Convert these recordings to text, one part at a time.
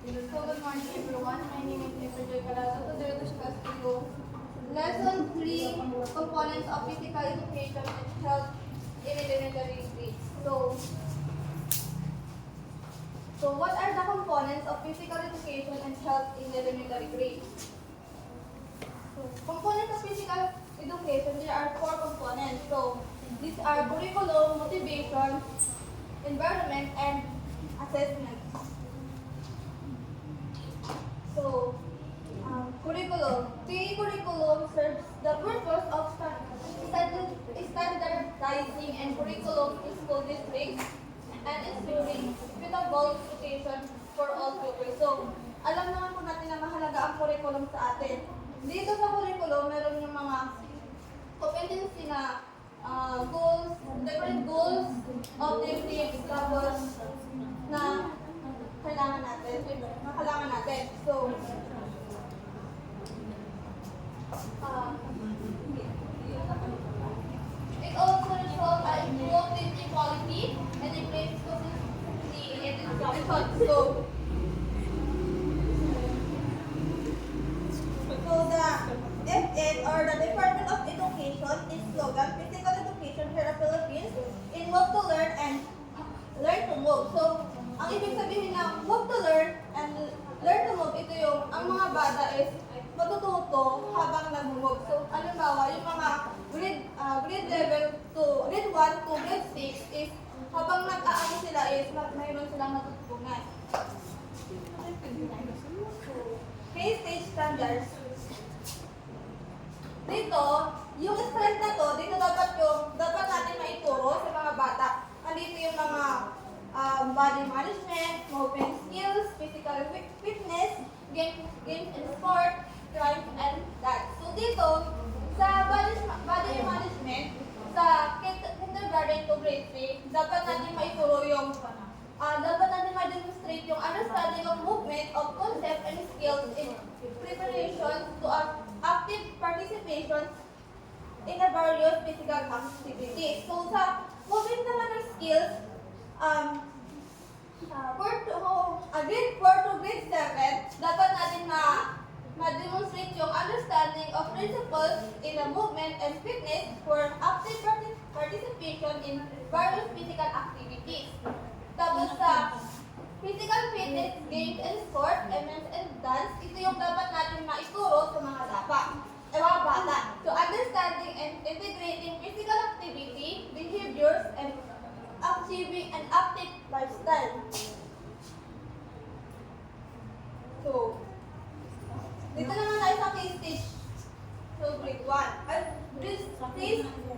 So, good morning everyone. My name is Efrajoy Calazo. Today we'll discuss to you Lesson 3, Components of Physical Education and Health in Elementary Grades. So what are the components of physical education and health in elementary grades? So, components of physical education, there are 4 components. So, these are curriculum, motivation, environment, and assessment. So, curriculum. The curriculum serves the purpose of standardizing and curriculum in school districts and ensuring equitable education for all pupils. So, alam naman po natin na mahalaga ang curriculum sa atin. Dito sa curriculum, meron yung mga competency na goals, different goals, objectives, tapos na kailangan natin. So, it also results in improved teaching quality and increased consistency in education. So the DepEd or the Department of Education is slogan Physical Education here in the Philippines in Move to Learn and Learn to Move. So, ang ibig sabihin ng Move to Learn and Learn to Move, ito yung ang mga bata is matututo habang nag-move. So, halimbawa, yung mga grade level to grade 1 to grade 6 is habang nag-aano sila is mayroon silang natutunan. K-stage standards. Dito, yung strength na to, dito dapat natin maituro sa mga bata. Andito yung mga body management, movement skills, physical fitness, games and sport, crime and that. So dito, sa body management, sa kindergarten to grade 3, dapat natin maituro yung dapat natin ma-demonstrate yung understanding of movement of concept and skills in preparation to active participation in the various physical activities. So sa movement naman ng skills, grade 4 to grade 7, dapat natin ma-demonstrate yung understanding of principles in the movement and fitness for active participation in various physical activities. Tapos sa physical fitness, games and sport, events and dance, ito yung dapat natin maituro sa mga bata. So understanding and integrating physical activity, behaviors, and achieving an active lifestyle. So, dito naman tayo sa K-stage. So, grade 1.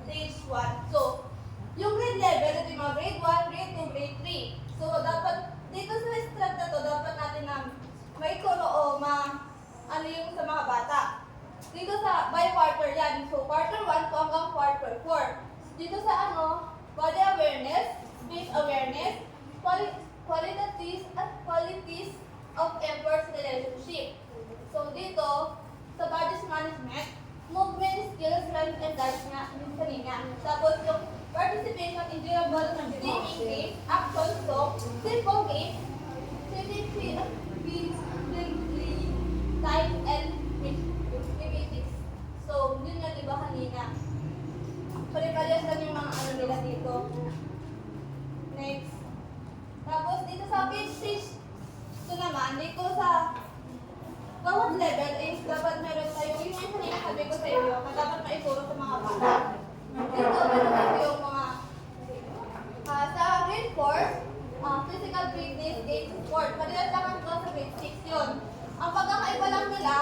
Stage 1. So, yung grade level, ito yung mga grade 1, grade 2, grade 3. So, dapat, dito sa strength na to, dapat natin na maituro o ano yung sa mga bata. Dito sa by quarter yan. So, quarter 1 to hanggang quarter 4. Dito sa body awareness, space awareness, qualities at qualities of efforts relationship. So, dito, sa body management, movement skills, rhymes and dance nga, yung kanina. Tapos, yung participation in durable swimming game, action, song, simple game, swimming, time, and activities. So, yun nga diba kanina. Pare-parehas lang yung mga nila dito. Next. Tapos, dito sa page 6, ito naman, dito sa bawat level is dapat meron tayo, yung kanina sabi ko sa iyo, na dapat maituro sa mga bata. Dito, meron tayo yung mga sa grade 4, physical fitness, games, sport. Madalas lang ang sa grade 6 yun. Ang pagkakaiba lang nila,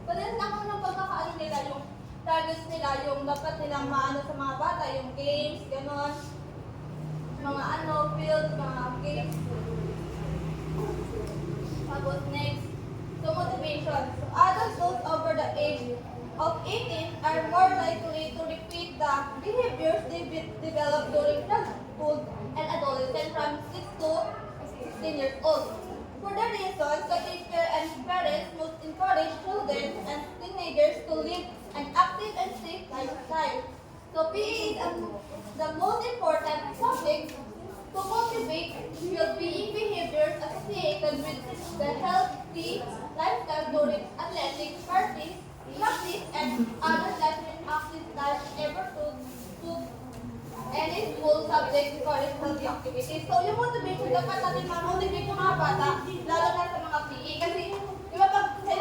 madalas lang ang pagkakaano nila, yung targets nila, yung dapat nilang maano sa mga bata, yung games, gano'n. Mga fields, mga games. Tapos next, so motivation. So adults those over the age of 18 are more likely to repeat the behaviors they develop during childhood and adolescence from 6 to 16 years old. For the reasons, the teacher and parents must encourage children and teenagers to live an active and safe lifestyle. So PE is the most important subject to cultivate well-being behaviors as the healthy lifestyle during athletic parties, practice, and other life activities ever to any school subject encourage healthy activities. So, yung motivation, dapat natin ma-motivate yung mga bata, lalo na sa mga PE. Kasi, di ba pag sa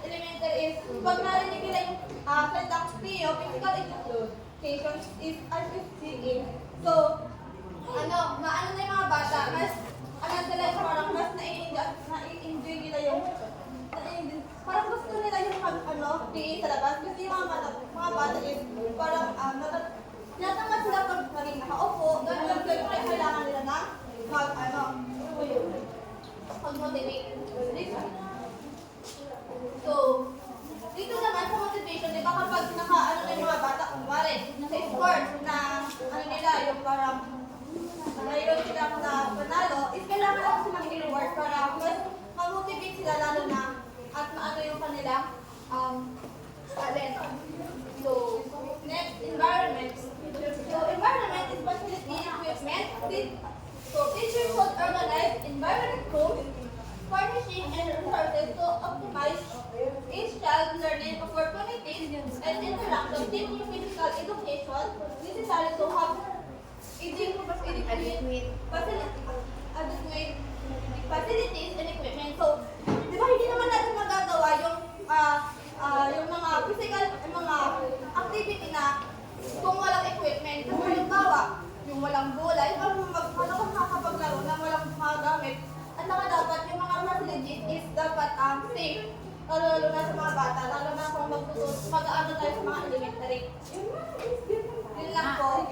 elementary is, pag narinig nila yung salitang PE, physical education is PE. So, maano na yung mga bata, mas, sila yung parang mas na-enjoy nila yung, parang gusto nila yung PE sa labas. Kasi yung mga bata is, parang, tinatamad sila pag maging nakaupo, dahil kailangan nila na mag-motivate. So, dito naman sa motivation, di ba kapag na yung mga bata, kumwari, sa sports na, nila, yung parang, mayroon silang na panalo, is kailangan lang silang i-reward para mas ma-motivate sila lalo na at maano yung kanilang talent. So, next, environment. So, environment is facility equipment. So, teachers should organize environment groups, furnishing and resources to optimize each child's learning opportunities and interaction. Teaching physical education necessary to have adequate facilities and equipment. So, di ba hindi naman natin magagawa yung mga physical, mga activity na kung walang equipment. Kasi halimbawa, yung walang bola, yung paano kung makakapaglaro na walang mga gamit. At saka dapat yung mga facilities is dapat safe. Lalo na sa mga bata, lalo na kung mag-aano tayo sa mga elementary. Yun lang po.